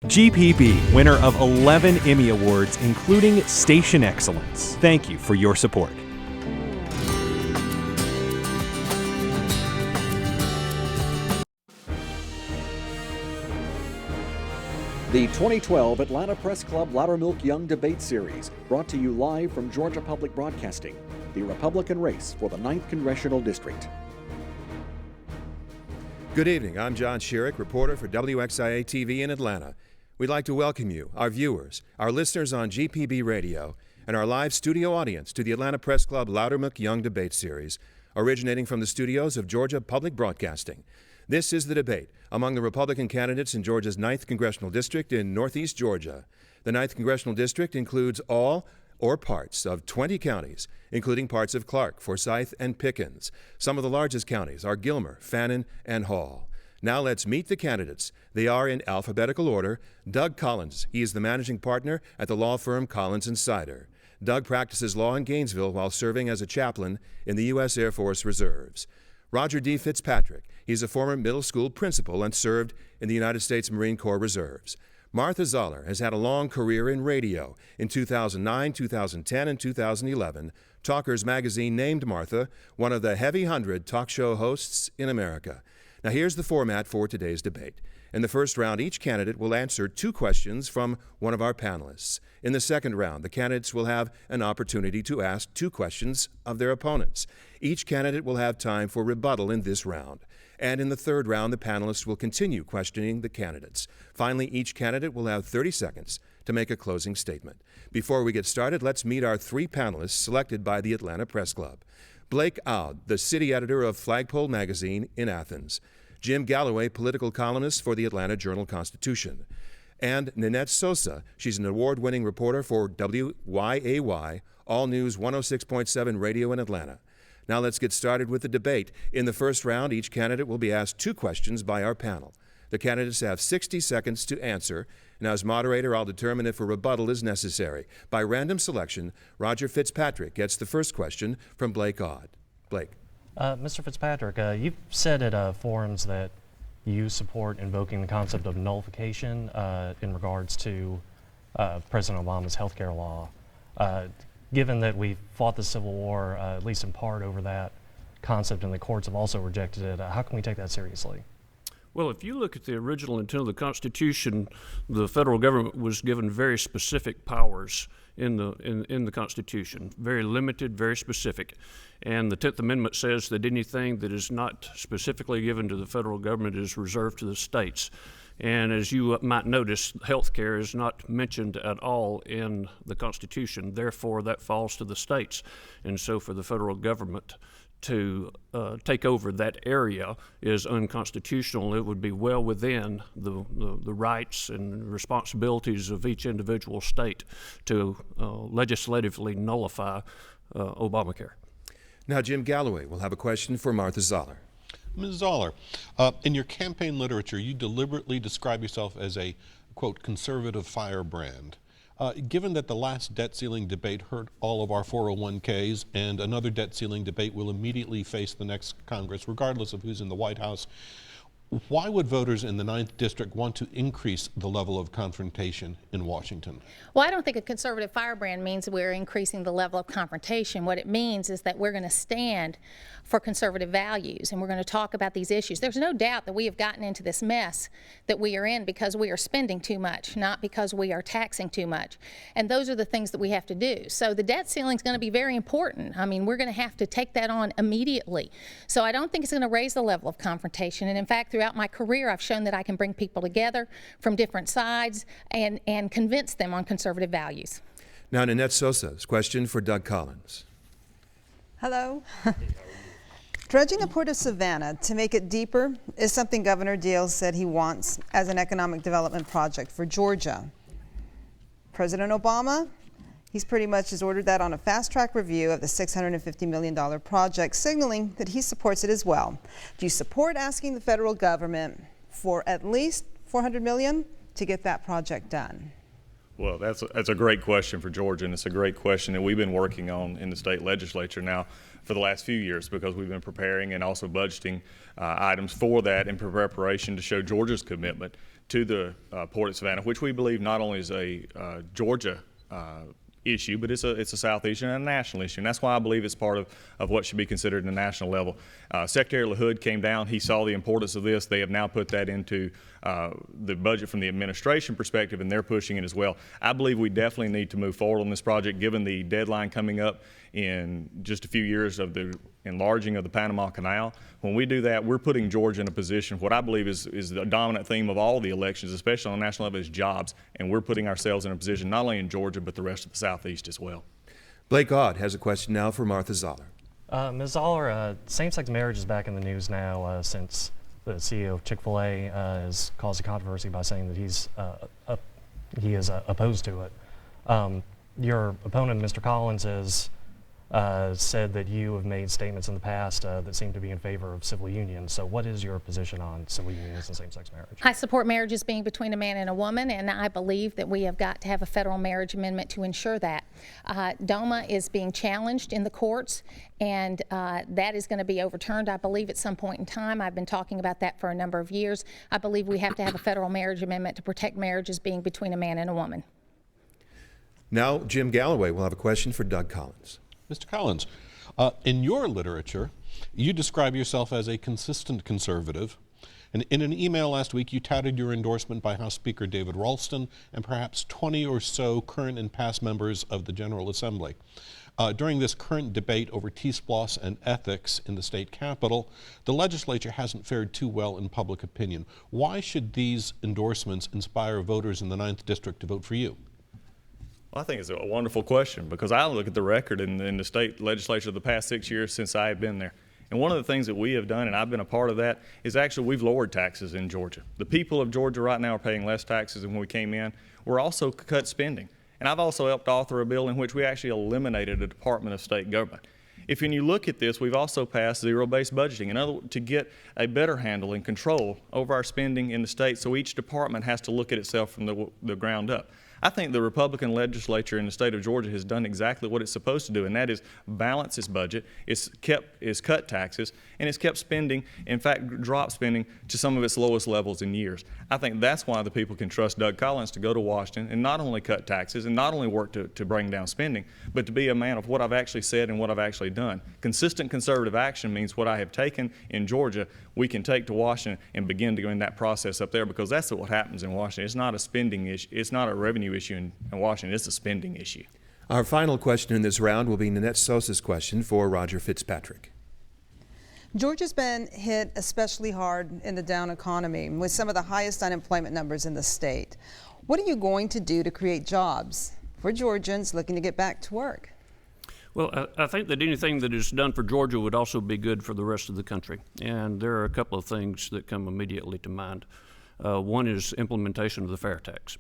GPB, winner of 11 Emmy Awards, including Station Excellence. Thank you for your support. The 2012 Atlanta Press Club Loudermilk Young Debate Series, brought to you live from Georgia Public Broadcasting, the Republican race for the 9th Congressional District. Good evening. I'm John Sherrick, reporter for WXIA TV in Atlanta. We'd like to welcome you, our viewers, our listeners on GPB Radio, and our live studio audience to the Atlanta Press Club Loudermilk Young Debate Series, originating from the studios of Georgia Public Broadcasting. This is the debate among the Republican candidates in Georgia's 9th Congressional District in Northeast Georgia. The 9th Congressional District includes all or parts of 20 counties, including parts of Clark, Forsyth, and Pickens. Some of the largest counties are Gilmer, Fannin, and Hall. Now let's meet the candidates. They are in alphabetical order. Doug Collins. He is the managing partner at the law firm Collins & Sider. Doug practices law in Gainesville while serving as a chaplain in the U.S. Air Force Reserves. Roger D. Fitzpatrick. He's a former middle school principal and served in the United States Marine Corps Reserves. Martha Zoller has had a long career in radio. In 2009, 2010, and 2011, Talkers magazine named Martha one of the heavy 100 talk show hosts in America. Now here's the format for today's debate. In the first round, each candidate will answer 2 questions from one of our panelists. In the second round, the candidates will have an opportunity to ask 2 questions of their opponents. Each candidate will have time for rebuttal in this round. And in the third round, the panelists will continue questioning the candidates. Finally, each candidate will have 30 seconds to make a closing statement. Before we get started, let's meet our 3 panelists selected by the Atlanta Press Club. Blake Aud, the city editor of Flagpole magazine in Athens. Jim Galloway, political columnist for the Atlanta Journal-Constitution. And Nanette Sosa, she's an award-winning reporter for WYAY, All News 106.7 Radio in Atlanta. Now let's get started with the debate. In the first round, each candidate will be asked 2 questions by our panel. The candidates have 60 seconds to answer, and as moderator, I'll determine if a rebuttal is necessary. By random selection, Roger Fitzpatrick gets the first question from Blake Aud. Blake. Mr. Fitzpatrick, you've said at forums that you support invoking the concept of nullification in regards to President Obama's health care law. Given that we fought the Civil War, at least in part, over that concept, and the courts have also rejected it, how can we take that seriously? Well, if you look at the original intent of the Constitution, the federal government was given very specific powers in the Constitution, very limited, very specific. And the 10th Amendment says that anything that is not specifically given to the federal government is reserved to the states. And as you might notice, health care is not mentioned at all in the Constitution. Therefore, that falls to the states. And so for the federal government to take over that area is unconstitutional. It would be well within the rights and responsibilities of each individual state to legislatively nullify Obamacare. Now Jim Galloway will have a question for Martha Zoller. Ms. Zoller, in your campaign literature, you deliberately describe yourself as a, quote, conservative firebrand. Given that the last debt ceiling debate hurt all of our 401ks and another debt ceiling debate will immediately face the next Congress, regardless of who's in the White House, why would voters in the 9th District want to increase the level of confrontation in Washington? Well, I don't think a conservative firebrand means we're increasing the level of confrontation. What it means is that we're going to stand for conservative values and we're going to talk about these issues. There's no doubt that we have gotten into this mess that we are in because we are spending too much, not because we are taxing too much. And those are the things that we have to do. So the debt ceiling is going to be very important. I mean, we're going to have to take that on immediately. So I don't think it's going to raise the level of confrontation. And in fact, throughout my career, I've shown that I can bring people together from different sides and convince them on conservative values. Now, Nanette Sosa's question for Doug Collins. Hello. Dredging the Port of Savannah to make it deeper is something Governor Deal said he wants as an economic development project for Georgia. President Obama, he's pretty much has ordered that on a fast-track review of the $650 million project, signaling that he supports it as well. Do you support asking the federal government for at least $400 million to get that project done? Well, that's a great question for Georgia, and it's a great question that we've been working on in the state legislature now for the last few years, because we've been preparing and also budgeting items for that in preparation to show Georgia's commitment to the Port of Savannah, which we believe not only is a Georgia issue, but it's a South issue and a national issue, and that's why I believe it's part of what should be considered at a national level. Secretary LaHood came down. He saw the importance of this. They have now put that into the budget from the administration perspective, and they're pushing it as well. I believe we definitely need to move forward on this project, given the deadline coming up in just a few years of the enlarging of the Panama Canal. When we do that, we're putting Georgia in a position, what I believe is the dominant theme of all the elections, especially on the national level, is jobs, and we're putting ourselves in a position not only in Georgia, but the rest of the Southeast as well. Blake Aud has a question now for Martha Zoller. Ms. Zoller, same-sex marriage is back in the news now since the CEO of Chick-fil-A has caused a controversy by saying that he is opposed to it. Your opponent, Mr. Collins, has said that you have made statements in the past that seem to be in favor of civil unions. So what is your position on civil unions and same-sex marriage? I support marriages being between a man and a woman, and I believe that we have got to have a federal marriage amendment to ensure that. DOMA is being challenged in the courts, and that is going to be overturned, I believe, at some point in time. I've been talking about that for a number of years. I believe we have to have a federal marriage amendment to protect marriages being between a man and a woman. Now, Jim Galloway will have a question for Doug Collins. Mr. Collins, in your literature, you describe yourself as a consistent conservative, and in an email last week, you touted your endorsement by House Speaker David Ralston and perhaps 20 or so current and past members of the General Assembly. During this current debate over T-SPLOS and ethics in the state capitol, the legislature hasn't fared too well in public opinion. Why should these endorsements inspire voters in the 9th District to vote for you? Well, I think it's a wonderful question, because I look at the record in the state legislature the past 6 years since I have been there. And one of the things that we have done, and I've been a part of that, is actually we've lowered taxes in Georgia. The people of Georgia right now are paying less taxes than when we came in. We're also cut spending. And I've also helped author a bill in which we actually eliminated the Department of State Government. If when you look at this, we've also passed zero-based budgeting, in other words, to get a better handle and control over our spending in the state, so each department has to look at itself from the ground up. I think the Republican legislature in the state of Georgia has done exactly what it's supposed to do, and that is balance its budget, it's cut taxes, and it's kept spending, in fact, dropped spending to some of its lowest levels in years. I think that's why the people can trust Doug Collins to go to Washington and not only cut taxes and not only work to bring down spending, but to be a man of what I've actually said and what I've actually done. Consistent conservative action means what I have taken in Georgia, we can take to Washington and begin to go in that process up there, because that's what happens in Washington. It's not a spending issue, it's not a revenue issue in Washington, it's a spending issue. Our final question in this round will be Nanette Sosa's question for Roger Fitzpatrick. Georgia's been hit especially hard in the down economy with some of the highest unemployment numbers in the state. What are you going to do to create jobs for Georgians looking to get back to work? Well, I think that anything that is done for Georgia would also be good for the rest of the country. And there are a couple of things that come immediately to mind. One is implementation of the fair tax.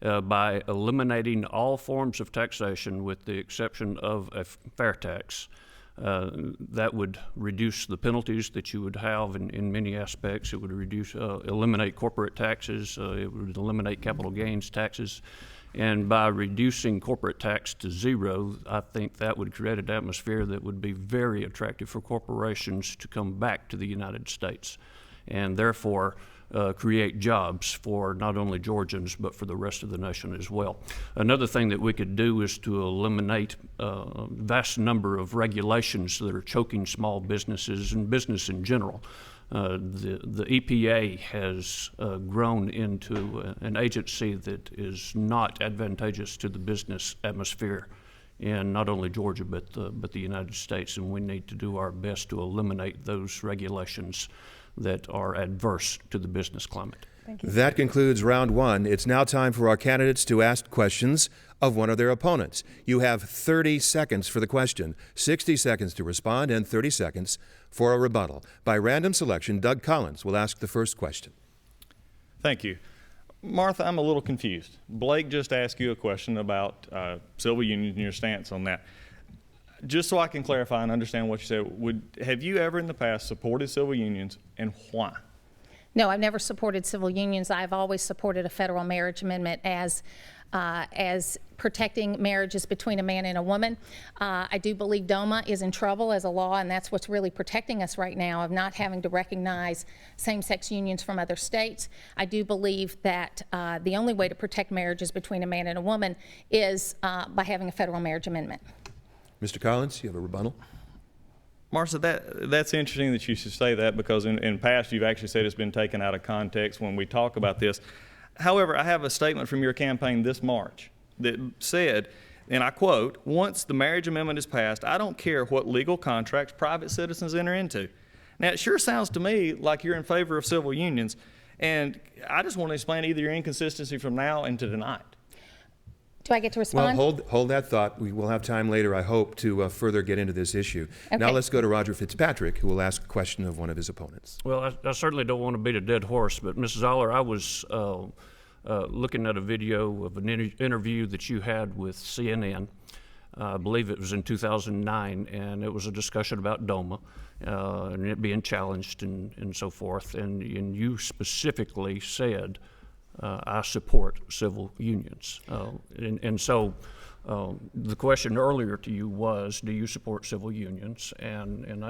By eliminating all forms of taxation with the exception of a fair tax, that would reduce the penalties that you would have in many aspects. It would eliminate corporate taxes. It would eliminate capital gains taxes. And by reducing corporate tax to zero, I think that would create an atmosphere that would be very attractive for corporations to come back to the United States, and therefore create jobs for not only Georgians but for the rest of the nation as well. Another thing that we could do is to eliminate a vast number of regulations that are choking small businesses and business in general. The EPA has grown into an agency that is not advantageous to the business atmosphere in not only Georgia but the United States, and we need to do our best to eliminate those regulations that are adverse to the business climate. Thank you. That concludes round one. It's now time for our candidates to ask questions of one of their opponents. You have 30 seconds for the question, 60 seconds to respond, and 30 seconds for a rebuttal. By random selection, Doug Collins will ask the first question. Thank you. Martha, I'm a little confused. Blake just asked you a question about civil unions and your stance on that. Just so I can clarify and understand what you said, have you ever in the past supported civil unions, and why? No, I've never supported civil unions. I've always supported a federal marriage amendment as protecting marriages between a man and a woman. I do believe DOMA is in trouble as a law, and that's what's really protecting us right now, of not having to recognize same-sex unions from other states. I do believe that the only way to protect marriages between a man and a woman is by having a federal marriage amendment. Mr. Collins, you have a rebuttal? Marcia, that's interesting that you should say that, because in past you've actually said it's been taken out of context when we talk about this. However, I have a statement from your campaign this March that said, and I quote, "Once the marriage amendment is passed, I don't care what legal contracts private citizens enter into." Now, it sure sounds to me like you're in favor of civil unions, and I just want to explain either your inconsistency from now and to tonight. Do I get to respond? Well, hold that thought. We will have time later, I hope, to further get into this issue. Okay. Now let's go to Roger Fitzpatrick, who will ask a question of one of his opponents. Well, I certainly don't want to beat a dead horse, but Mrs. Zoller, I was looking at a video of an interview that you had with CNN. I believe it was in 2009, and it was a discussion about DOMA and it being challenged and so forth. And you specifically said, I support civil unions. So the question earlier to you was, do you support civil unions? And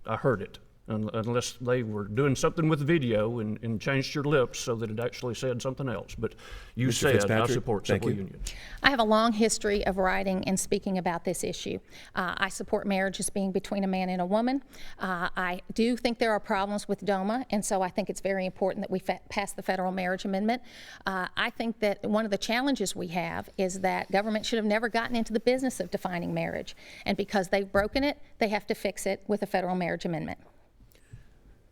I heard it. Unless they were doing something with the video and changed your lips so that it actually said something else. But you Mr. said, I Fitzpatrick, support thank civil you. unions. I have a long history of writing and speaking about this issue. I support marriages being between a man and a woman. I do think there are problems with DOMA, and so I think it's very important that we pass the federal marriage amendment. I think that one of the challenges we have is that government should have never gotten into the business of defining marriage, and because they've broken it, they have to fix it with a federal marriage amendment.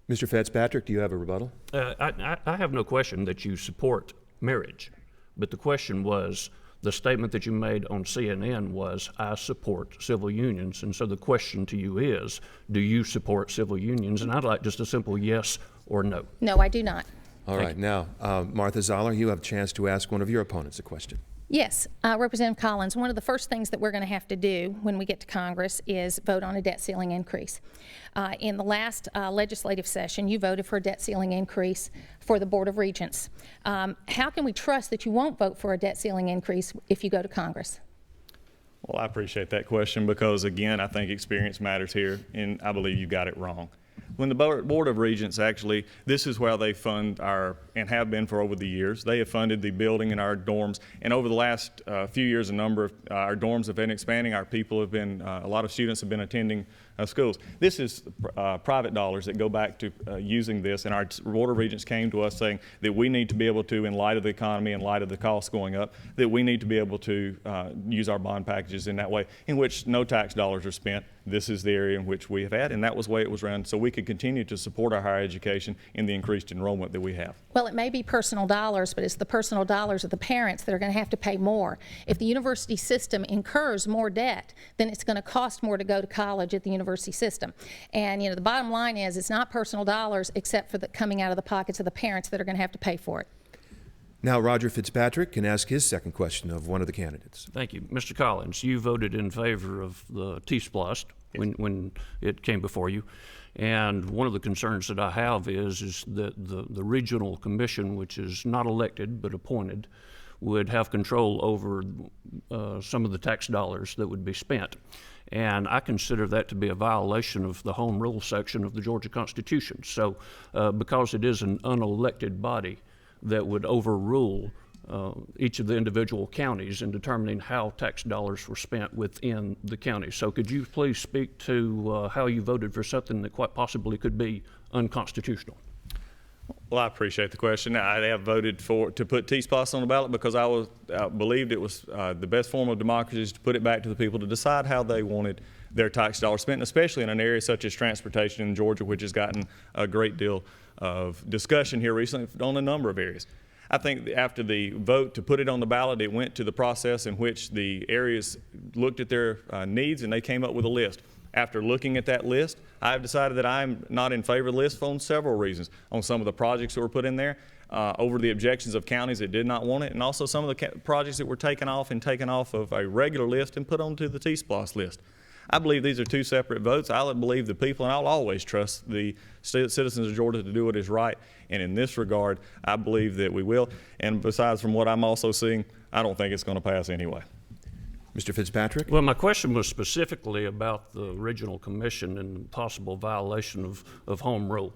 Mr. Fitzpatrick, do you have a rebuttal? I have no question that you support marriage, but the question was, the statement that you made on CNN was, I support civil unions. And so the question to you is, do you support civil unions? And I'd like just a simple yes or no. No, I do not. All right, now, Martha Zoller, you have a chance to ask one of your opponents a question. Yes, Representative Collins, one of the first things that we're going to have to do when we get to Congress is vote on a debt ceiling increase. In the last legislative session, you voted for a debt ceiling increase for the Board of Regents. How can we trust that you won't vote for a debt ceiling increase if you go to Congress? Well, I appreciate that question because, again, I think experience matters here, and I believe you got it wrong. When the Board of Regents actually, this is where they fund our, and have been for over the years, they have funded the building in our dorms. And over the last few years, a number of our dorms have been expanding. Our people have been, a lot of students have been attending schools. This is private dollars that go back to using this. And our Board of Regents came to us saying that we need to be able to, in light of the economy, in light of the costs going up, that we need to be able to use our bond packages in that way, in which no tax dollars are spent. This is the area in which we have had, and that was the way it was run, so we could continue to support our higher education in the increased enrollment that we have. Well, it may be personal dollars, but it's the personal dollars of the parents that are going to have to pay more. If the university system incurs more debt, then it's going to cost more to go to college at the university system. And the bottom line is it's not personal dollars except for the coming out of the pockets of the parents that are going to have to pay for it. Now Roger Fitzpatrick can ask his second question of one of the candidates. Thank you. Mr. Collins, you voted in favor of the T-SPLOST when it came before you. And one of the concerns that I have is that the regional commission, which is not elected but appointed, would have control over some of the tax dollars that would be spent. And I consider that to be a violation of the Home Rule section of the Georgia Constitution. So because it is an unelected body that would overrule each of the individual counties in determining how tax dollars were spent within the county. So could you please speak to how you voted for something that quite possibly could be unconstitutional? Well, I appreciate the question. I have voted to put T-SPLOST on the ballot because I believed it was the best form of democracy is to put it back to the people to decide how they wanted their tax dollars spent, especially in an area such as transportation in Georgia, which has gotten a great deal of discussion here recently on a number of areas. I think after the vote to put it on the ballot, it went to the process in which the areas looked at their needs and they came up with a list. After looking at that list, I've decided that I'm not in favor of the list on several reasons. On some of the projects that were put in there, over the objections of counties that did not want it, and also some of the projects that were taken off of a regular list and put onto the T-SPLOST list. I believe these are two separate votes. I believe the people, and I'll always trust the citizens of Georgia to do what is right. And in this regard, I believe that we will. And besides, from what I'm also seeing, I don't think it's going to pass anyway. Mr. Fitzpatrick? Well, my question was specifically about the original commission and possible violation of home rule.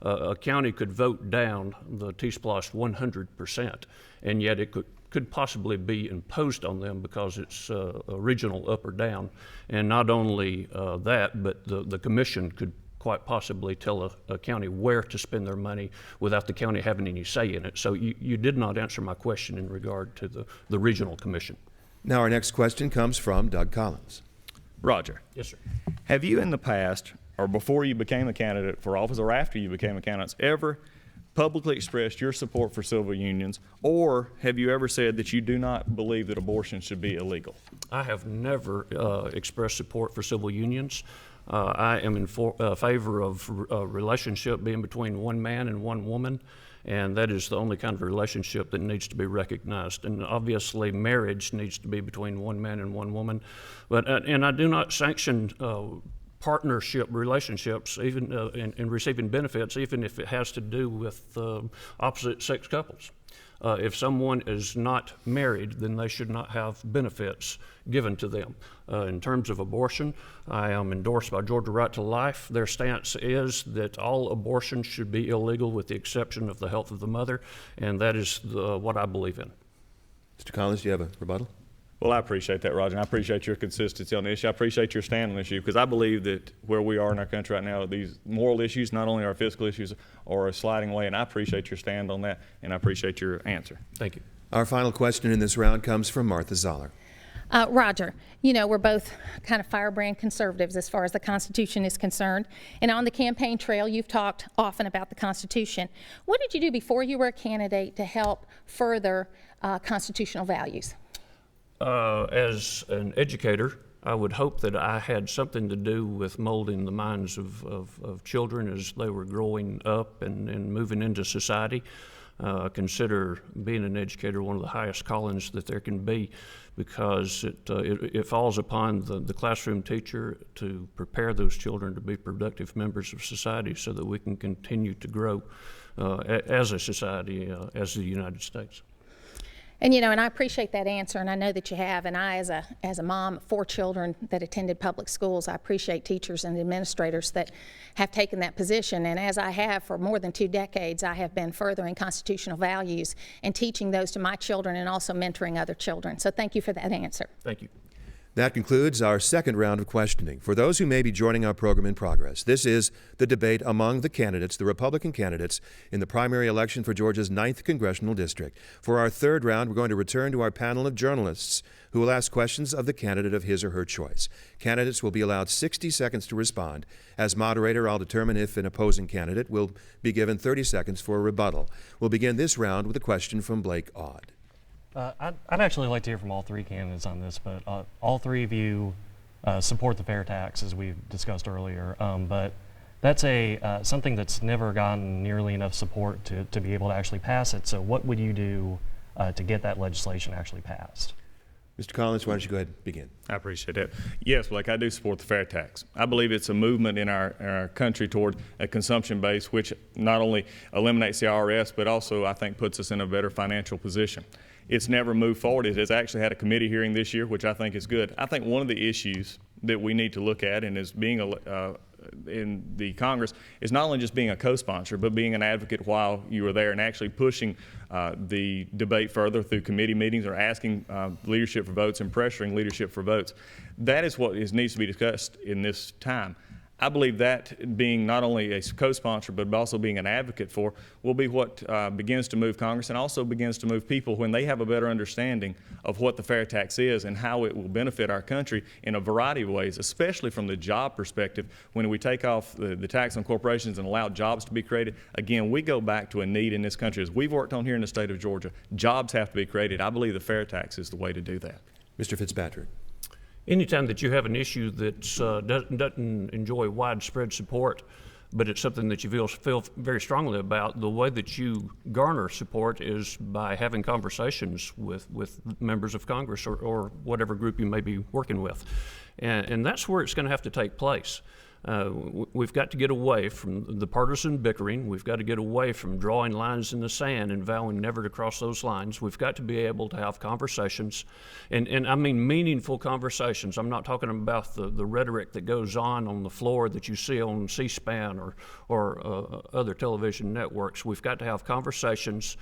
A county could vote down the T-Splosh 100%, and yet it could possibly be imposed on them because it's original up or down. And not only that, but the commission could quite possibly tell a county where to spend their money without the county having any say in it. So you did not answer my question in regard to the regional commission. Now our next question comes from Doug Collins. Roger. Yes, sir. Have you in the past, or before you became a candidate for office, or after you became a candidate, ever publicly expressed your support for civil unions, or have you ever said that you do not believe that abortion should be illegal? I have never expressed support for civil unions. I am in favor of a relationship being between one man and one woman, and that is the only kind of relationship that needs to be recognized. And obviously marriage needs to be between one man and one woman. But and I do not sanction partnership relationships, even in receiving benefits, even if it has to do with opposite sex couples. If someone is not married, then they should not have benefits given to them. In terms of abortion, I am endorsed by Georgia Right to Life. Their stance is that all abortions should be illegal with the exception of the health of the mother, and that is what I believe in. Mr. Collins, do you have a rebuttal? Well, I appreciate that, Roger, and I appreciate your consistency on the issue. I appreciate your stand on the issue, because I believe that where we are in our country right now, these moral issues, not only our fiscal issues, are a sliding away, and I appreciate your stand on that, and I appreciate your answer. Thank you. Our final question in this round comes from Martha Zoller. Roger, you know, we're both kind of firebrand conservatives as far as the Constitution is concerned. And on the campaign trail, you've talked often about the Constitution. What did you do before you were a candidate to help further constitutional values? As an educator, I would hope that I had something to do with molding the minds of children as they were growing up and moving into society. I consider being an educator one of the highest callings that there can be, because it falls upon the classroom teacher to prepare those children to be productive members of society so that we can continue to grow as a society, as the United States. And you know, and I appreciate that answer, and I know that you have. And I, as a mom of 4 children that attended public schools, I appreciate teachers and administrators that have taken that position. And as I have for more than 2 decades, I have been furthering constitutional values and teaching those to my children and also mentoring other children. So thank you for that answer. Thank you. That concludes our second round of questioning. For those who may be joining our program in progress, this is the debate among the candidates, the Republican candidates, in the primary election for Georgia's 9th Congressional District. For our third round, we're going to return to our panel of journalists who will ask questions of the candidate of his or her choice. Candidates will be allowed 60 seconds to respond. As moderator, I'll determine if an opposing candidate will be given 30 seconds for a rebuttal. We'll begin this round with a question from Blake Aud. I'd actually like to hear from all 3 candidates on this, but all 3 of you support the fair tax, as we've discussed earlier, but that's something that's never gotten nearly enough support to be able to actually pass it. So what would you do to get that legislation actually passed? Mr. Collins, why don't you go ahead and begin? I appreciate that. Yes, Blake, I do support the fair tax. I believe it's a movement in our country toward a consumption base, which not only eliminates the IRS, but also I think puts us in a better financial position. It's never moved forward. It has actually had a committee hearing this year, which I think is good. I think one of the issues that we need to look at, and is being in the Congress, is not only just being a co-sponsor, but being an advocate while you are there and actually pushing the debate further through committee meetings, or asking leadership for votes and pressuring leadership for votes. That is what needs to be discussed in this time. I believe that being not only a co-sponsor, but also being an advocate for, will be what begins to move Congress, and also begins to move people when they have a better understanding of what the fair tax is and how it will benefit our country in a variety of ways, especially from the job perspective. When we take off the tax on corporations and allow jobs to be created, again, we go back to a need in this country, as we've worked on here in the state of Georgia. Jobs have to be created. I believe the fair tax is the way to do that. Mr. Fitzpatrick. Anytime that you have an issue that doesn't enjoy widespread support, but it's something that you feel very strongly about. The way that you garner support is by having conversations with members of Congress or whatever group you may be working with. And that's where it's going to have to take place. We've got to get away from the partisan bickering. We've got to get away from drawing lines in the sand and vowing never to cross those lines. We've got to be able to have conversations, and I mean meaningful conversations. I'm not talking about the rhetoric that goes on the floor that you see on C-SPAN or other television networks. We've got to have conversations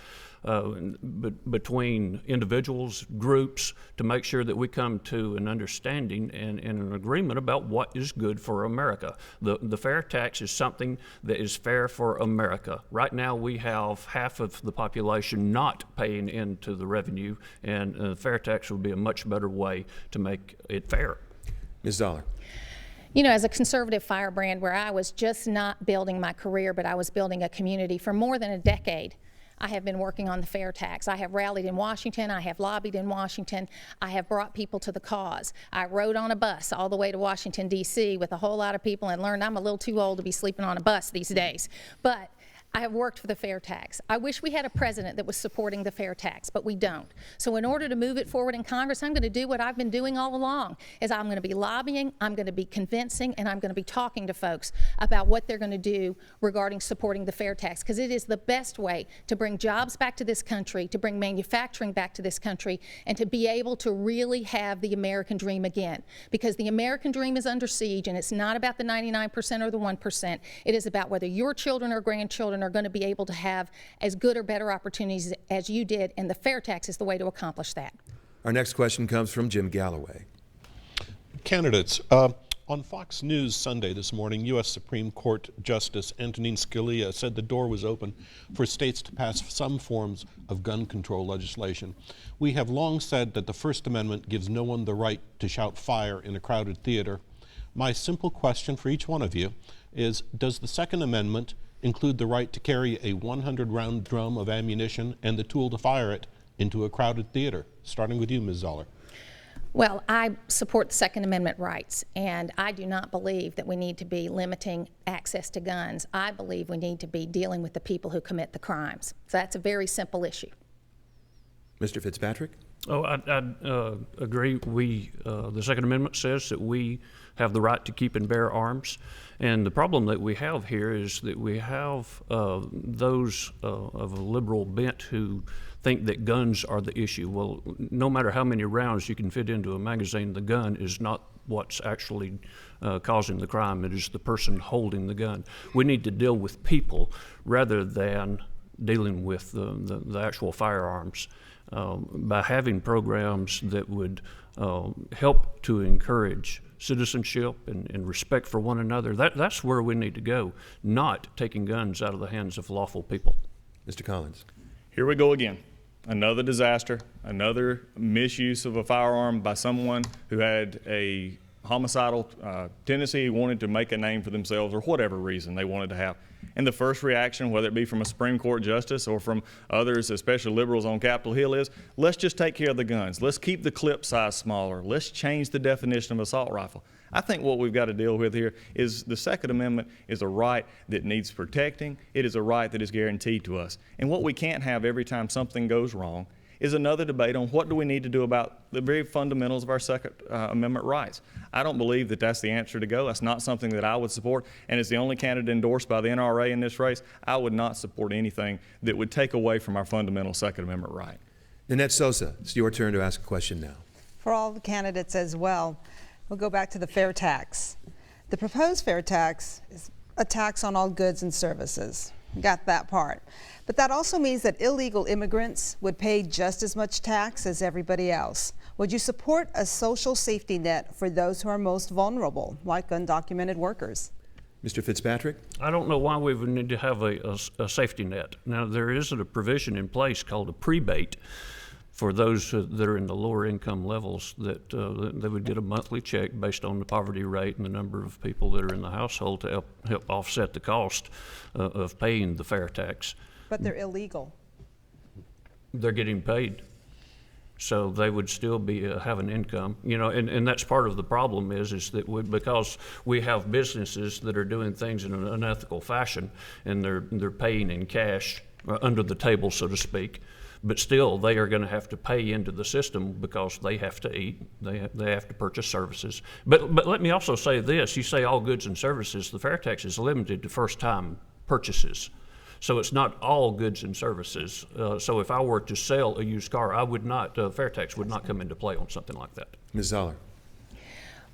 between individuals, groups, to make sure that we come to an understanding and an agreement about what is good for America. The fair tax is something that is fair for America. Right now we have half of the population not paying into the revenue, and fair tax would be a much better way to make it fair. Ms. Zoller. You know, as a conservative firebrand where I was just not building my career, but I was building a community for more than a decade, I have been working on the fair tax. I have rallied in Washington. I have lobbied in Washington. I have brought people to the cause. I rode on a bus all the way to Washington, D.C. with a whole lot of people and learned I'm a little too old to be sleeping on a bus these days. But I have worked for the fair tax. I wish we had a president that was supporting the fair tax, but we don't. So in order to move it forward in Congress, I'm going to do what I've been doing all along, is I'm going to be lobbying, I'm going to be convincing, and I'm going to be talking to folks about what they're going to do regarding supporting the fair tax, because it is the best way to bring jobs back to this country, to bring manufacturing back to this country, and to be able to really have the American dream again. Because the American dream is under siege, and it's not about the 99% or the 1%. It is about whether your children or grandchildren are going to be able to have as good or better opportunities as you did, and the fair tax is the way to accomplish that. Our next question comes from Jim Galloway. Candidates, on Fox News Sunday this morning, U.S. Supreme Court Justice Antonin Scalia said the door was open for states to pass some forms of gun control legislation. We have long said that the First Amendment gives no one the right to shout fire in a crowded theater. My simple question for each one of you is, does the Second Amendment include the right to carry a 100-round drum of ammunition and the tool to fire it into a crowded theater? Starting with you, Ms. Zoller. Well, I support the Second Amendment rights, and I do not believe that we need to be limiting access to guns. I believe we need to be dealing with the people who commit the crimes. So that's a very simple issue. Mr. Fitzpatrick? Oh, I agree. The Second Amendment says that we have the right to keep and bear arms. And the problem that we have here is that we have those of a liberal bent who think that guns are the issue. Well, no matter how many rounds you can fit into a magazine, the gun is not what's actually causing the crime. It is the person holding the gun. We need to deal with people rather than dealing with the actual firearms. By having programs that would help to encourage citizenship and respect for one another, that's where we need to go, not taking guns out of the hands of lawful people. Mr. Collins. Here we go again. Another disaster, another misuse of a firearm by someone who had a homicidal tendency, wanted to make a name for themselves or whatever reason they wanted to have. And the first reaction, whether it be from a Supreme Court justice or from others, especially liberals on Capitol Hill, is let's just take care of the guns. Let's keep the clip size smaller. Let's change the definition of assault rifle. I think what we've got to deal with here is the Second Amendment is a right that needs protecting. It is a right that is guaranteed to us. And what we can't have every time something goes wrong is another debate on what do we need to do about the very fundamentals of our Second Amendment rights. I don't believe that that's the answer to go. That's not something that I would support. And as the only candidate endorsed by the NRA in this race, I would not support anything that would take away from our fundamental Second Amendment right. Nanette Sosa, it's your turn to ask a question now. For all the candidates as well, we'll go back to the fair tax. The proposed fair tax is a tax on all goods and services. Got that part. But that also means that illegal immigrants would pay just as much tax as everybody else. Would you support a social safety net for those who are most vulnerable, like undocumented workers? Mr. Fitzpatrick? I don't know why we would need to have a safety net. Now, there is a provision in place called a prebate for those that are in the lower income levels, that they would get a monthly check based on the poverty rate and the number of people that are in the household to help offset the cost of paying the fair tax. But they're illegal. They're getting paid. So they would still be have an income, you know, and that's part of the problem is that because we have businesses that are doing things in an unethical fashion, and they're paying in cash under the table, so to speak, but still they are going to have to pay into the system because they have to eat, they have to purchase services. But let me also say this: you say all goods and services, the fair tax is limited to first-time purchases. So it's not all goods and services. So if I were to sell a used car, I would not, fair tax would not come into play on something like that. Ms. Zoller.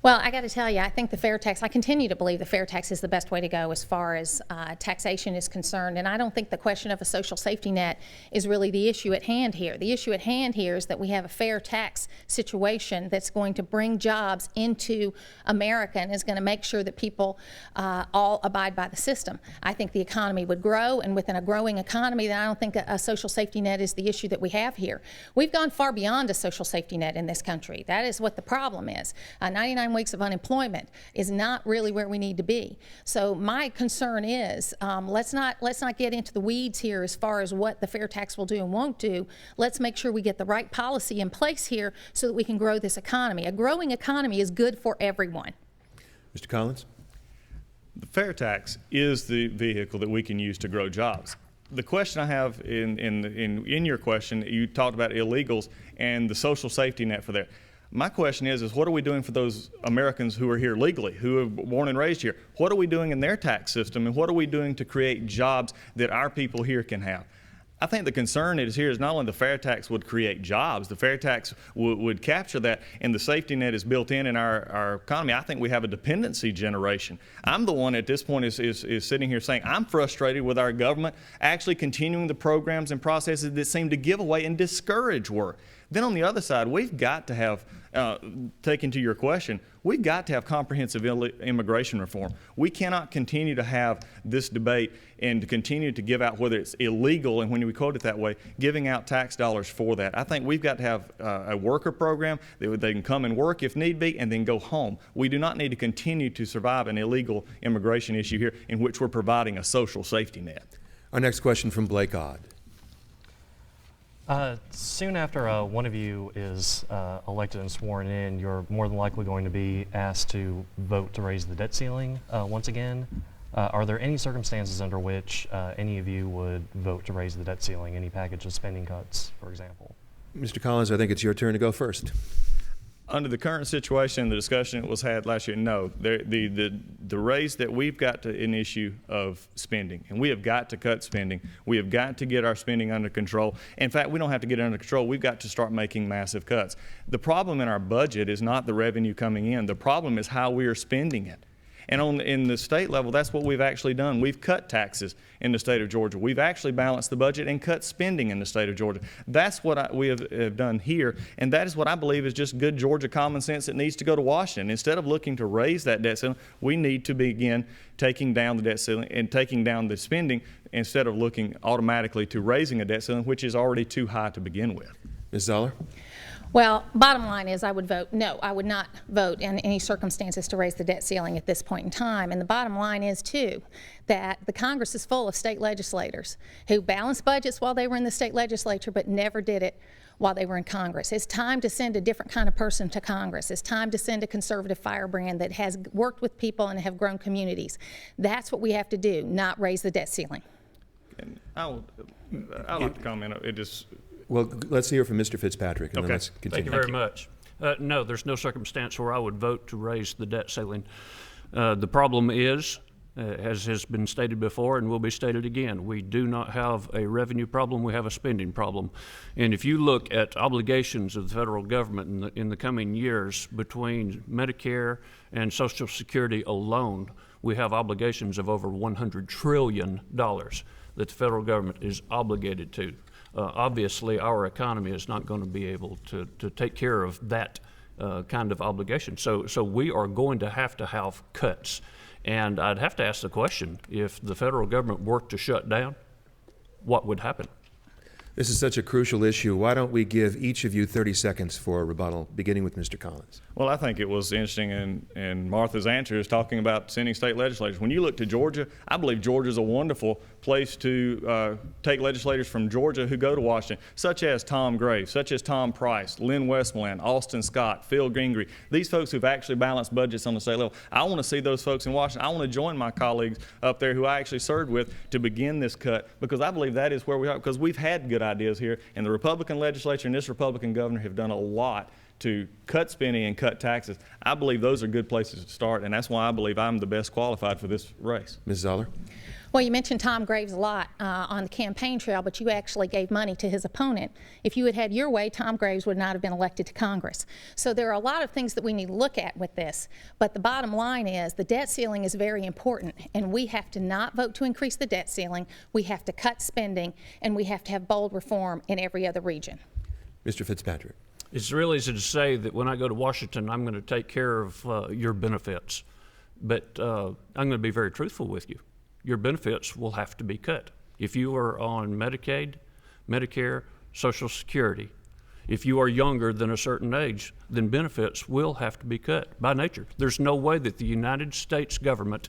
Well, I got to tell you, I think the fair tax, I continue to believe the fair tax is the best way to go as far as taxation is concerned. And I don't think the question of a social safety net is really the issue at hand here. The issue at hand here is that we have a fair tax situation that's going to bring jobs into America and is going to make sure that people all abide by the system. I think the economy would grow, and within a growing economy, then I don't think a social safety net is the issue that we have here. We've gone far beyond a social safety net in this country. That is what the problem is. 99 weeks of unemployment is not really where we need to be. So my concern is let's not get into the weeds here as far as what the fair tax will do and won't do. Let's make sure we get the right policy in place here so that we can grow this economy. A growing economy is good for everyone. Mr. Collins? The fair tax is the vehicle that we can use to grow jobs. The question I have in your question, you talked about illegals and the social safety net for that. My question is what are we doing for those Americans who are here legally, who are born and raised here? What are we doing in their tax system, and what are we doing to create jobs that our people here can have? I think the concern is here is not only the fair tax would create jobs, the fair tax would capture that, and the safety net is built in our economy. I think we have a dependency generation. I'm the one at this point is sitting here saying I'm frustrated with our government actually continuing the programs and processes that seem to give away and discourage work. Then on the other side, we've got to have, taking to your question, we've got to have comprehensive immigration reform. We cannot continue to have this debate and to continue to give out, whether it's illegal, and when we quote it that way, giving out tax dollars for that. I think we've got to have a worker program that they can come and work if need be and then go home. We do not need to continue to survive an illegal immigration issue here in which we're providing a social safety net. Our next question from Blake Odd. Soon after one of you is elected and sworn in, you're more than likely going to be asked to vote to raise the debt ceiling once again. Are there any circumstances under which any of you would vote to raise the debt ceiling, any package of spending cuts, for example? Mr. Collins, I think it's your turn to go first. Under the current situation, the discussion that was had last year, no. The raise that we've got to an issue of spending, and we have got to cut spending. We have got to get our spending under control. In fact, we don't have to get it under control. We've got to start making massive cuts. The problem in our budget is not the revenue coming in. The problem is how we are spending it. And in the state level, that's what we've actually done. We've cut taxes in the state of Georgia. We've actually balanced the budget and cut spending in the state of Georgia. That's what we have done here, and that is what I believe is just good Georgia common sense that needs to go to Washington. Instead of looking to raise that debt ceiling, we need to begin taking down the debt ceiling and taking down the spending instead of looking automatically to raising a debt ceiling, which is already too high to begin with. Ms. Zoller? Well, bottom line is I would vote no. I would not vote in any circumstances to raise the debt ceiling at this point in time. And the bottom line is, too, that the Congress is full of state legislators who balanced budgets while they were in the state legislature but never did it while they were in Congress. It's time to send a different kind of person to Congress. It's time to send a conservative firebrand that has worked with people and have grown communities. That's what we have to do, not raise the debt ceiling. And I'd like to comment. It is. Well, let's hear from Mr. Fitzpatrick, and then let's continue. Thank you very much. No, there's no circumstance where I would vote to raise the debt ceiling. The problem is, as has been stated before and will be stated again, we do not have a revenue problem, we have a spending problem. And if you look at obligations of the federal government in the coming years between Medicare and Social Security alone, we have obligations of over $100 trillion that the federal government is obligated to. Obviously, our economy is not going to be able to take care of that kind of obligation. So we are going to have cuts. And I'd have to ask the question, if the federal government were to shut down, what would happen? This is such a crucial issue. Why don't we give each of you 30 seconds for a rebuttal, beginning with Mr. Collins? Well, I think it was interesting in Martha's answer is talking about sending state legislators. When you look to Georgia, I believe Georgia is a wonderful place to take legislators from Georgia who go to Washington, such as Tom Graves, such as Tom Price, Lynn Westmoreland, Austin Scott, Phil Gingrey, these folks who've actually balanced budgets on the state level. I want to see those folks in Washington. I want to join my colleagues up there who I actually served with to begin this cut, because I believe that is where we are, because we've had good ideas here, and the Republican legislature and this Republican governor have done a lot to cut spending and cut taxes. I believe those are good places to start, and that's why I believe I'm the best qualified for this race. Ms. Zoller? Well, you mentioned Tom Graves a lot on the campaign trail, but you actually gave money to his opponent. If you had had your way, Tom Graves would not have been elected to Congress. So there are a lot of things that we need to look at with this. But the bottom line is the debt ceiling is very important, and we have to not vote to increase the debt ceiling. We have to cut spending, and we have to have bold reform in every other region. Mr. Fitzpatrick? It's real easy to say that when I go to Washington, I'm going to take care of your benefits. But I'm going to be very truthful with you. Your benefits will have to be cut. If you are on Medicaid, Medicare, Social Security, if you are younger than a certain age, then benefits will have to be cut by nature. There's no way that the United States government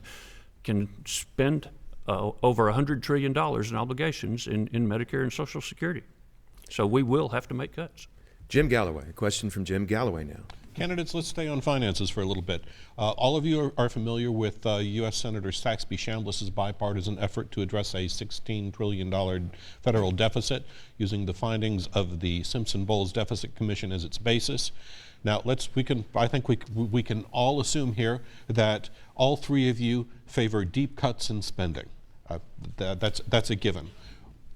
can spend over $100 trillion in obligations in Medicare and Social Security. So we will have to make cuts. Jim Galloway. A question from Jim Galloway now. Candidates, let's stay on finances for a little bit. All of you are familiar with U.S. Senator Saxby Chambliss's bipartisan effort to address a $16 trillion federal deficit using the findings of the Simpson-Bowles Deficit Commission as its basis. Now, I think we can all assume here that all three of you favor deep cuts in spending. That's a given.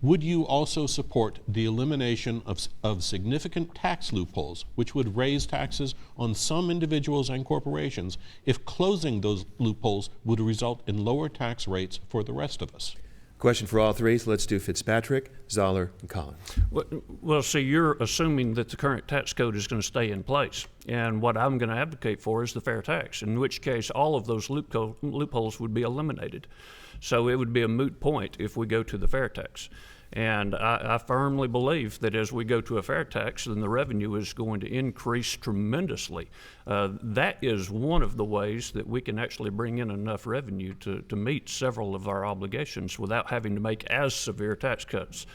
Would you also support the elimination of significant tax loopholes, which would raise taxes on some individuals and corporations, if closing those loopholes would result in lower tax rates for the rest of us? Question for all three, so let's do Fitzpatrick, Zoller, and Collins. Well, see, you're assuming that the current tax code is going to stay in place. And what I'm going to advocate for is the fair tax, in which case all of those loopholes would be eliminated. So it would be a moot point if we go to the fair tax. And I firmly believe that as we go to a fair tax, then the revenue is going to increase tremendously. That is one of the ways that we can actually bring in enough revenue to meet several of our obligations without having to make as severe tax cuts,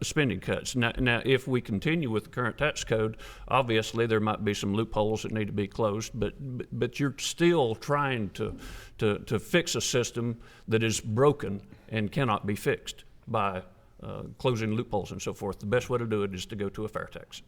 spending cuts. Now, if we continue with the current tax code, obviously there might be some loopholes that need to be closed, but you're still trying to fix a system that is broken and cannot be fixed by closing loopholes and so forth. The best way to do it is to go to a fair tax.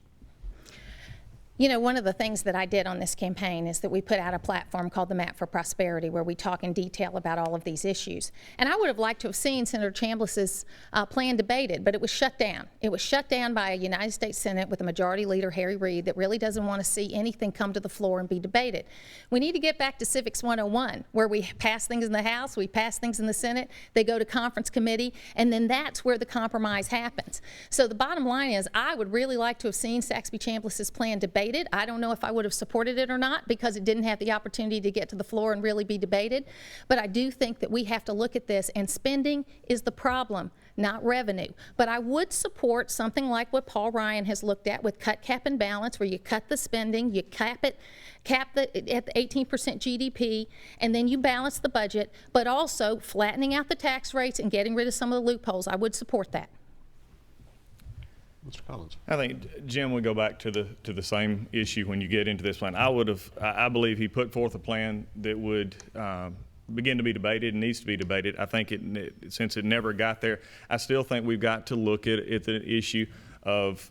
You know, one of the things that I did on this campaign is that we put out a platform called the Map for Prosperity, where we talk in detail about all of these issues. And I would have liked to have seen Senator Chambliss's plan debated, but it was shut down. It was shut down by a United States Senate with a majority leader, Harry Reid, that really doesn't want to see anything come to the floor and be debated. We need to get back to Civics 101, where we pass things in the House, we pass things in the Senate, they go to conference committee, and then that's where the compromise happens. So the bottom line is, I would really like to have seen Saxby Chambliss's plan debated. I don't know if I would have supported it or not, because it didn't have the opportunity to get to the floor and really be debated. But I do think that we have to look at this, and spending is the problem, not revenue. But I would support something like what Paul Ryan has looked at with cut, cap, and balance, where you cut the spending, you cap the at the 18% GDP, and then you balance the budget, but also flattening out the tax rates and getting rid of some of the loopholes. I would support that. Mr. Collins. I think, Jim, we go back to the same issue when you get into this plan. I believe he put forth a plan that would begin to be debated and needs to be debated. I think since it never got there, I still think we've got to look at the issue of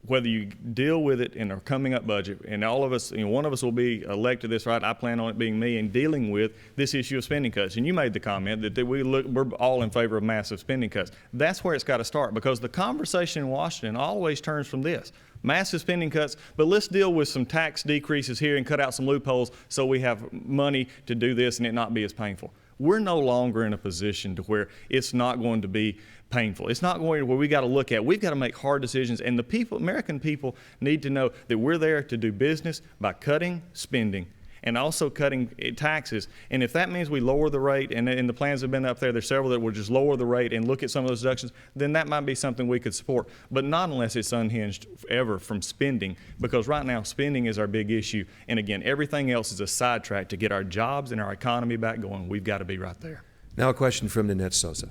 whether you deal with it in our coming up budget, and all of us, one of us will be elected this, right? I plan on it being me, and dealing with this issue of spending cuts. And you made the comment that we're all in favor of massive spending cuts. That's where it's got to start, because the conversation in Washington always turns from this: massive spending cuts, but let's deal with some tax decreases here and cut out some loopholes so we have money to do this and it not be as painful. We're no longer in a position to where it's not going to be painful. It's not going to where we've got to make hard decisions, and the people, American people, need to know that we're there to do business by cutting spending and also cutting taxes. And if that means we lower the rate, and the plans have been up there's several that will just lower the rate and look at some of those deductions, then that might be something we could support. But not unless it's unhinged ever from spending, because right now spending is our big issue. And again, everything else is a sidetrack to get our jobs and our economy back going. We've got to be right there. Now a question from Nanette Sosa.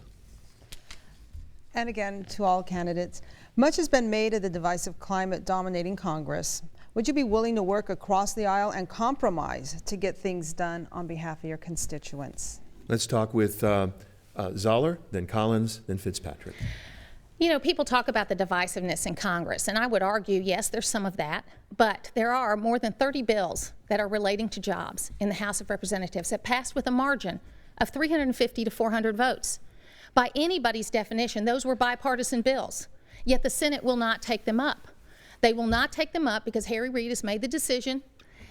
And again, to all candidates, much has been made of the divisive climate dominating Congress. Would you be willing to work across the aisle and compromise to get things done on behalf of your constituents? Let's talk with Zoller, then Collins, then Fitzpatrick. You know, people talk about the divisiveness in Congress, and I would argue, yes, there's some of that, but there are more than 30 bills that are relating to jobs in the House of Representatives that passed with a margin of 350 to 400 votes. By anybody's definition, those were bipartisan bills, yet the Senate will not take them up. They will not take them up because Harry Reid has made the decision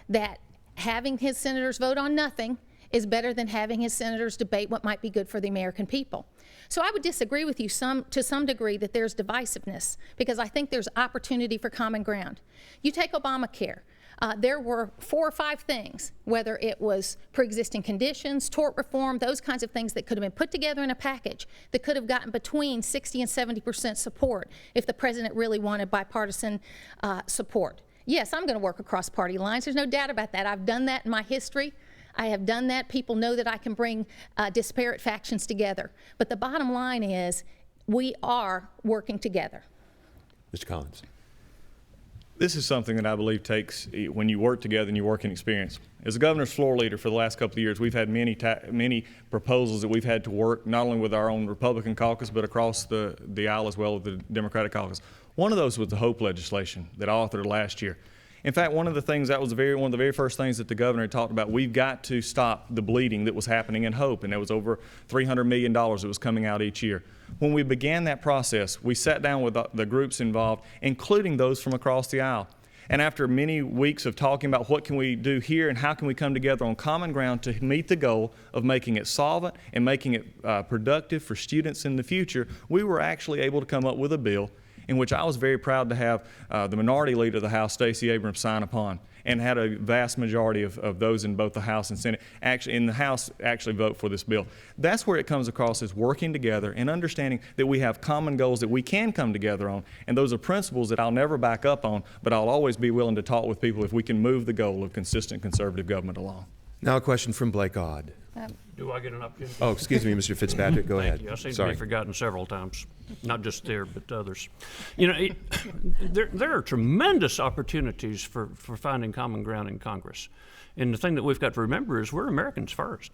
that having his senators vote on nothing is better than having his senators debate what might be good for the American people. So I would disagree with you to some degree that there's divisiveness, because I think there's opportunity for common ground. You take Obamacare. There were 4 or 5 things, whether it was pre-existing conditions, tort reform, those kinds of things that could have been put together in a package that could have gotten between 60 and 70% support if the president really wanted bipartisan support. Yes, I'm going to work across party lines. There's no doubt about that. I've done that in my history. I have done that. People know that I can bring disparate factions together. But the bottom line is we are working together. Mr. Collins. This is something that I believe takes, when you work together and you work in experience. As a governor's floor leader for the last couple of years, we've had many proposals that we've had to work not only with our own Republican caucus, but across the aisle as well with the Democratic caucus. One of those was the HOPE legislation that I authored last year. In fact, one of the things, that was one of the very first things that the governor talked about, we've got to stop the bleeding that was happening in HOPE, and there was over $300 million that was coming out each year. When we began that process, we sat down with the groups involved, including those from across the aisle. And after many weeks of talking about what can we do here and how can we come together on common ground to meet the goal of making it solvent and making it productive for students in the future, we were actually able to come up with a bill in which I was very proud to have the minority leader of the House, Stacey Abrams, sign upon, and had a vast majority of those in both the House and Senate in the House actually vote for this bill. That's where it comes across as working together and understanding that we have common goals that we can come together on, and those are principles that I'll never back up on, but I'll always be willing to talk with people if we can move the goal of consistent conservative government along. Now a question from Blake Odd. Do I get an opportunity? Oh, excuse me, Mr. Fitzpatrick, go ahead. Thank you. I seem Sorry. to be forgotten several times, not just there, but others. You know, there are tremendous opportunities for finding common ground in Congress. And the thing that we've got to remember is we're Americans first.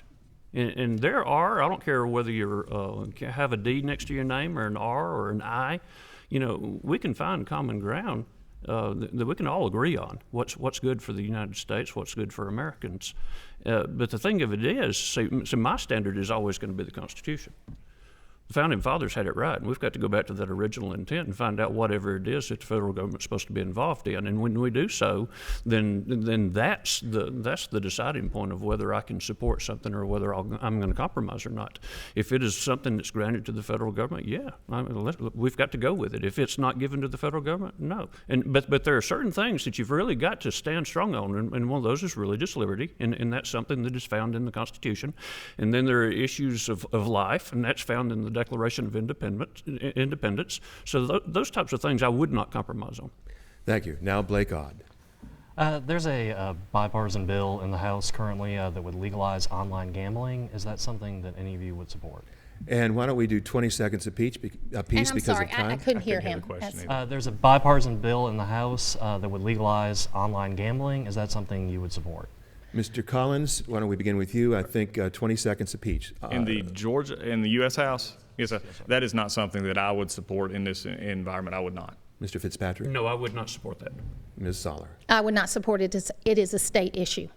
And there are, I don't care whether you have a D next to your name or an R or an I, you know, we can find common ground that we can all agree on. What's good for the United States, what's good for Americans. But the thing of it is, so my standard is always going to be the Constitution. The Founding Fathers had it right, and we've got to go back to that original intent and find out whatever it is that the federal government's supposed to be involved in. And when we do so, then that's the deciding point of whether I can support something or whether I'm going to compromise or not. If it is something that's granted to the federal government, yeah, we've got to go with it. If it's not given to the federal government, no. But there are certain things that you've really got to stand strong on, and one of those is religious liberty, and that's something that is found in the Constitution. And then there are issues of life, and that's found in the Declaration of Independence. So those types of things I would not compromise on. Thank you. Now Blake Odd. There's a bipartisan bill in the House currently that would legalize online gambling. Is that something that any of you would support? And why don't we do 20 seconds apiece because of time? I couldn't hear him. There's a bipartisan bill in the House that would legalize online gambling. Is that something you would support? Mr. Collins, why don't we begin with you? I think 20 seconds apiece. In the U.S. House? Yes, sir. That is not something that I would support in this environment. I would not. Mr. Fitzpatrick? No, I would not support that. Ms. Zoller? I would not support it. It is a state issue.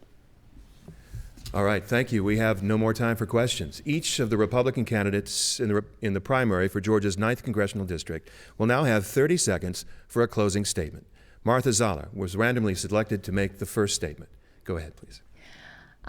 All right, thank you. We have no more time for questions. Each of the Republican candidates in the primary for Georgia's 9th Congressional District will now have 30 seconds for a closing statement. Martha Zoller was randomly selected to make the first statement. Go ahead, please.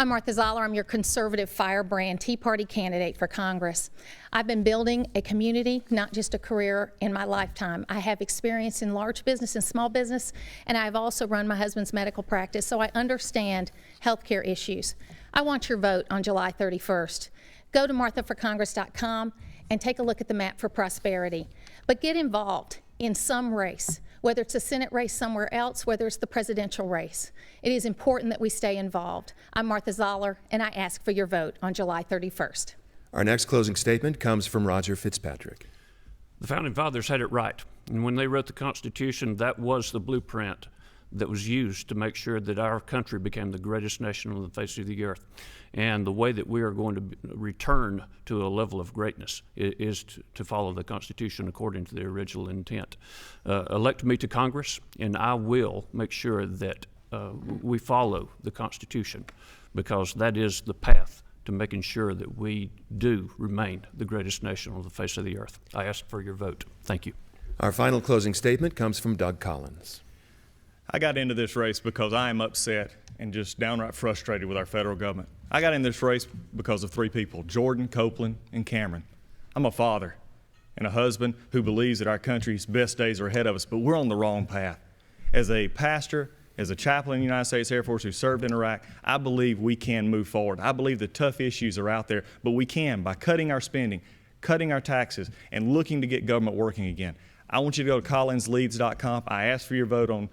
I'm Martha Zoller. I'm your conservative firebrand Tea Party candidate for Congress. I've been building a community, not just a career, in my lifetime. I have experience in large business and small business, and I've also run my husband's medical practice, so I understand healthcare issues. I want your vote on July 31st. Go to marthaforcongress.com and take a look at the map for prosperity. But get involved in some race, whether it's a Senate race somewhere else, whether it's the presidential race. It is important that we stay involved. I'm Martha Zoller, and I ask for your vote on July 31st. Our next closing statement comes from Roger Fitzpatrick. The Founding Fathers had it right. And when they wrote the Constitution, that was the blueprint that was used to make sure that our country became the greatest nation on the face of the earth. And the way that we are going to return to a level of greatness is to follow the Constitution according to the original intent. Elect me to Congress, and I will make sure that we follow the Constitution, because that is the path to making sure that we do remain the greatest nation on the face of the earth. I ask for your vote. Thank you. Our final closing statement comes from Doug Collins. I got into this race because I am upset and just downright frustrated with our federal government. I got in this race because of three people: Jordan, Copeland, and Cameron. I'm a father and a husband who believes that our country's best days are ahead of us, but we're on the wrong path. As a pastor, as a chaplain in the United States Air Force who served in Iraq, I believe we can move forward. I believe the tough issues are out there, but we can by cutting our spending, cutting our taxes, and looking to get government working again. I want you to go to collinsleads.com. I asked for your vote on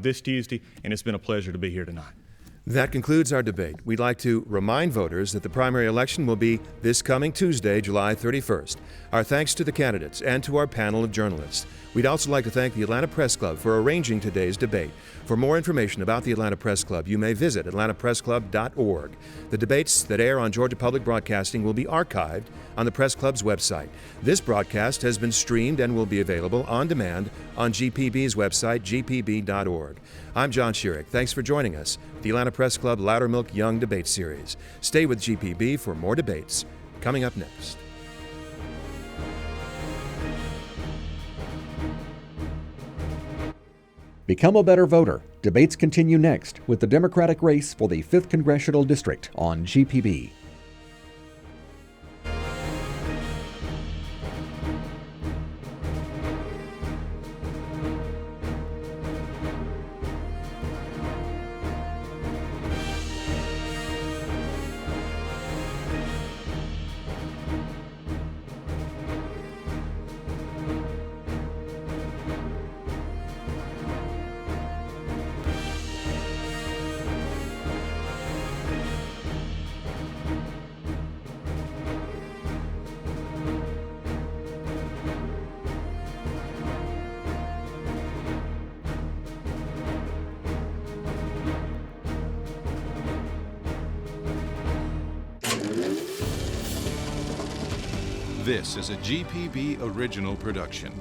this Tuesday, and it's been a pleasure to be here tonight. That concludes our debate. We'd like to remind voters that the primary election will be this coming Tuesday, July 31st. Our thanks to the candidates and to our panel of journalists. We'd also like to thank the Atlanta Press Club for arranging today's debate. For more information about the Atlanta Press Club, you may visit atlantapressclub.org. The debates that air on Georgia Public Broadcasting will be archived on the Press Club's website. This broadcast has been streamed and will be available on demand on GPB's website, gpb.org. I'm John Schierick. Thanks for joining us for the Atlanta Press Club Loudermilk Young Debate Series. Stay with GPB for more debates coming up next. Become a better voter. Debates continue next with the Democratic race for the 5th Congressional District on GPB. This is a GPB original production.